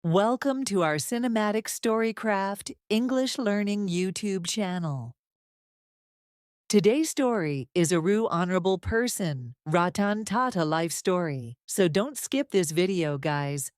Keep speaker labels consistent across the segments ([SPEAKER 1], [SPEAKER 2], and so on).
[SPEAKER 1] Welcome to our Cinematic Storycraft English Learning YouTube channel. Today's story is a Ru Honorable Person, Ratan Tata life story, so don't skip this video, guys.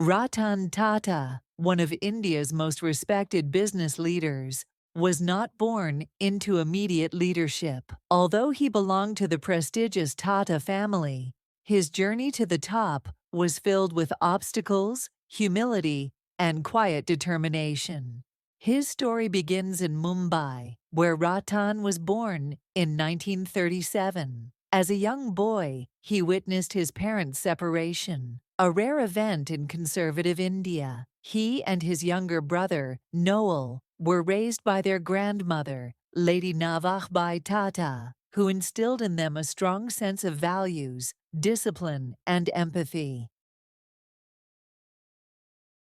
[SPEAKER 1] Ratan Tata, one of India's most respected business leaders, was not born into immediate leadership. Although he belonged to the prestigious Tata family, his journey to the top was filled with obstacles, humility, and quiet determination. His story begins in Mumbai, where Ratan was born in 1937. As a young boy, he witnessed his parents' separation, a rare event in conservative India. He and his younger brother, Noel, were raised by their grandmother, Lady Navahbai Tata, who instilled in them a strong sense of values, discipline, and empathy.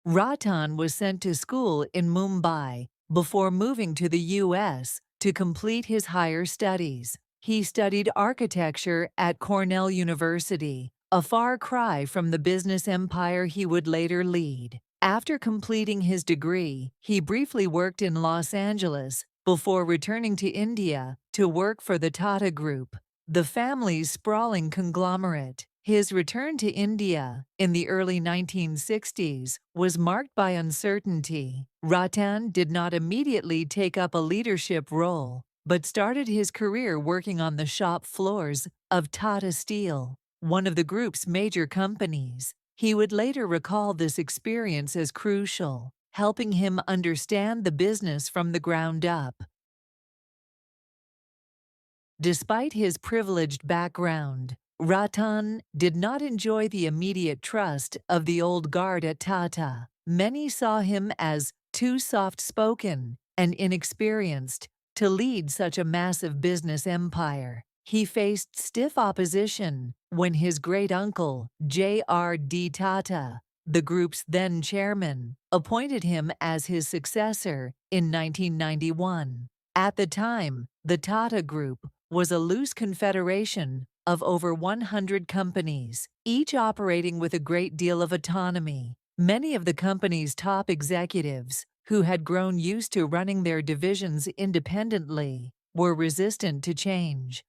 [SPEAKER 1] Ratan was sent to school in Mumbai before moving to the U.S. to complete his higher studies. He studied architecture at Cornell University, a far cry from the business empire he would later lead. After completing his degree, he briefly worked in Los Angeles before returning to India to work for the Tata Group, the family's sprawling conglomerate. His return to India in the early 1960s was marked by uncertainty. Ratan did not immediately take up a leadership role, but started his career working on the shop floors of Tata Steel, one of the group's major companies. He would later recall this experience as crucial, helping him understand the business from the ground up. Despite his privileged background, Ratan did not enjoy the immediate trust of the old guard at Tata. Many saw him as too soft-spoken and inexperienced to lead such a massive business empire. He faced stiff opposition when his great-uncle, J.R.D. Tata, the group's then chairman, appointed him as his successor in 1991. At the time, the Tata Group was a loose confederation of over 100 companies, each operating with a great deal of autonomy. Many of the company's top executives, who had grown used to running their divisions independently, were resistant to change.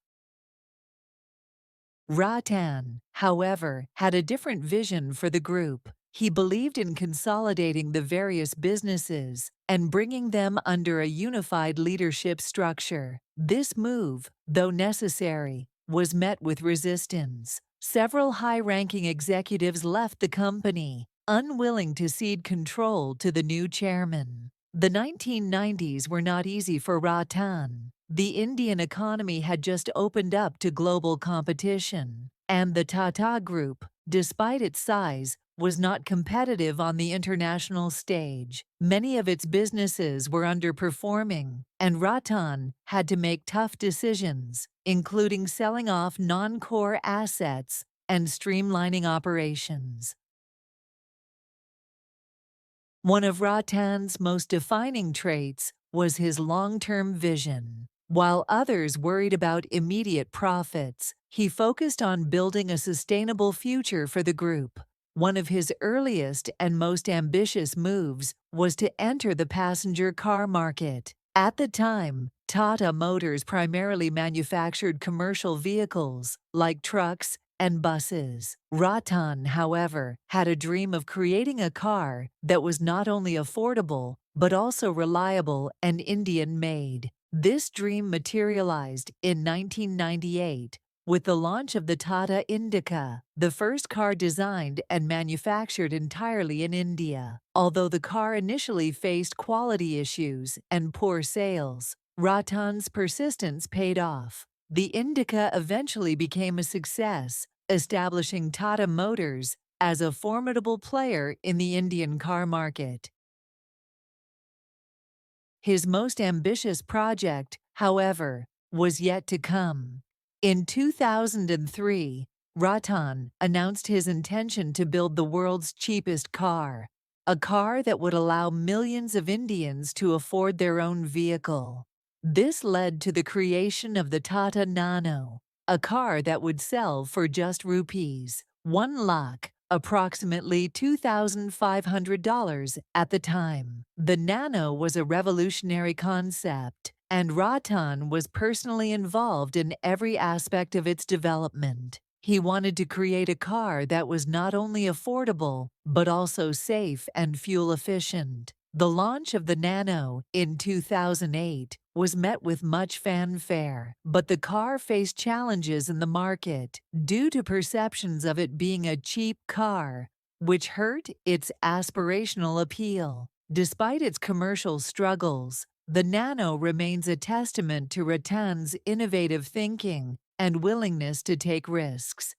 [SPEAKER 1] Ratan, however, had a different vision for the group. He believed in consolidating the various businesses and bringing them under a unified leadership structure. This move, though necessary, was met with resistance. Several high-ranking executives left the company, unwilling to cede control to the new chairman. The 1990s were not easy for Ratan. The Indian economy had just opened up to global competition, and the Tata Group, despite its size, was not competitive on the international stage. Many of its businesses were underperforming, and Ratan had to make tough decisions, including selling off non-core assets and streamlining operations. One of Ratan's most defining traits was his long-term vision. While others worried about immediate profits, he focused on building a sustainable future for the group. One of his earliest and most ambitious moves was to enter the passenger car market. At the time, Tata Motors primarily manufactured commercial vehicles, like trucks and buses. Ratan, however, had a dream of creating a car that was not only affordable, but also reliable and Indian-made. This dream materialized in 1998 with the launch of the Tata Indica, the first car designed and manufactured entirely in India. Although the car initially faced quality issues and poor sales, Ratan's persistence paid off. The Indica eventually became a success, establishing Tata Motors as a formidable player in the Indian car market. His most ambitious project, however, was yet to come. In 2003, Ratan announced his intention to build the world's cheapest car, a car that would allow millions of Indians to afford their own vehicle. This led to the creation of the Tata Nano, a car that would sell for just rupees 1 lakh approximately $2,500 at the time. The Nano was a revolutionary concept, and Ratan was personally involved in every aspect of its development. He wanted to create a car that was not only affordable, but also safe and fuel efficient. The launch of the Nano in 2008 was met with much fanfare, but the car faced challenges in the market due to perceptions of it being a cheap car, which hurt its aspirational appeal. Despite its commercial struggles, the Nano remains a testament to Ratan's innovative thinking and willingness to take risks.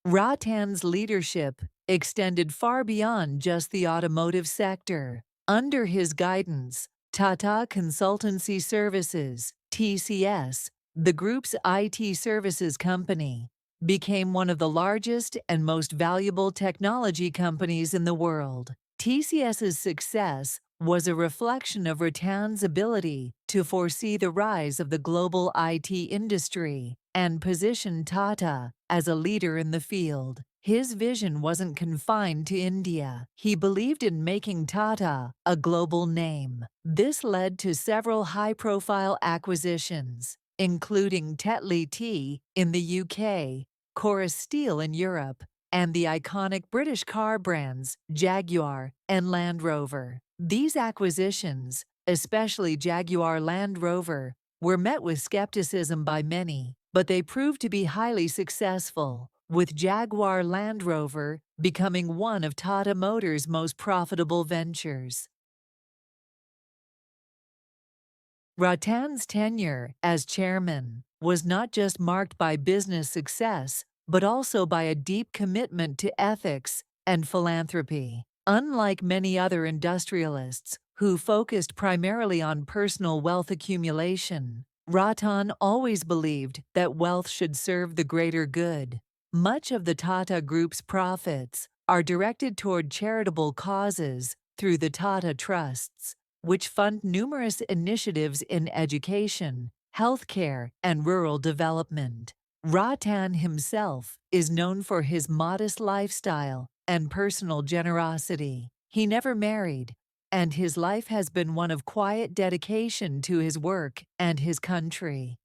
[SPEAKER 1] Ratan's leadership extended far beyond just the automotive sector. Under his guidance, Tata Consultancy Services (TCS), the group's IT services company, became one of the largest and most valuable technology companies in the world. TCS's success was a reflection of Ratan's ability to foresee the rise of the global IT industry and position Tata as a leader in the field. His vision wasn't confined to India. He believed in making Tata a global name. This led to several high-profile acquisitions, including Tetley Tea in the UK, Chorus Steel in Europe, and the iconic British car brands Jaguar and Land Rover. These acquisitions, especially Jaguar Land Rover, were met with skepticism by many, but they proved to be highly successful, with Jaguar Land Rover becoming one of Tata Motors' most profitable ventures. Ratan's tenure as chairman was not just marked by business success, but also by a deep commitment to ethics and philanthropy. Unlike many other industrialists who focused primarily on personal wealth accumulation, Ratan always believed that wealth should serve the greater good. Much of the Tata Group's profits are directed toward charitable causes through the Tata Trusts, which fund numerous initiatives in education, healthcare, and rural development. Ratan himself is known for his modest lifestyle and personal generosity. He never married, and his life has been one of quiet dedication to his work and his country.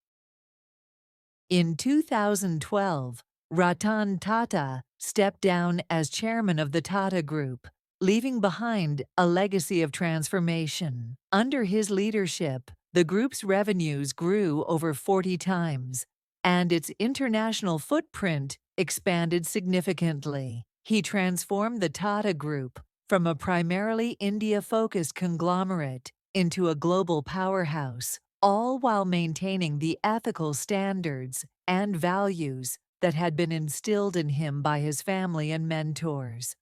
[SPEAKER 1] In 2012, Ratan Tata stepped down as chairman of the Tata Group, leaving behind a legacy of transformation. Under his leadership, the group's revenues grew over 40 times, and its international footprint expanded significantly. He transformed the Tata Group from a primarily India-focused conglomerate into a global powerhouse, all while maintaining the ethical standards and values that had been instilled in him by his family and mentors.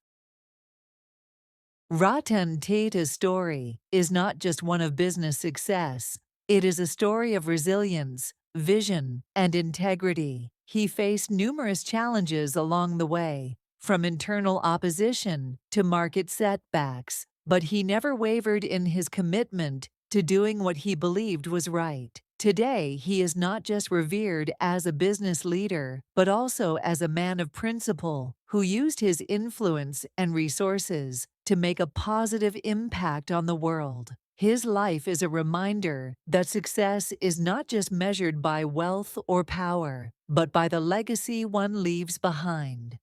[SPEAKER 1] Ratan Tata's story is not just one of business success. It is a story of resilience, vision, and integrity. He faced numerous challenges along the way, from internal opposition to market setbacks, but he never wavered in his commitment to doing what he believed was right. Today, he is not just revered as a business leader, but also as a man of principle who used his influence and resources to make a positive impact on the world. His life is a reminder that success is not just measured by wealth or power, but by the legacy one leaves behind.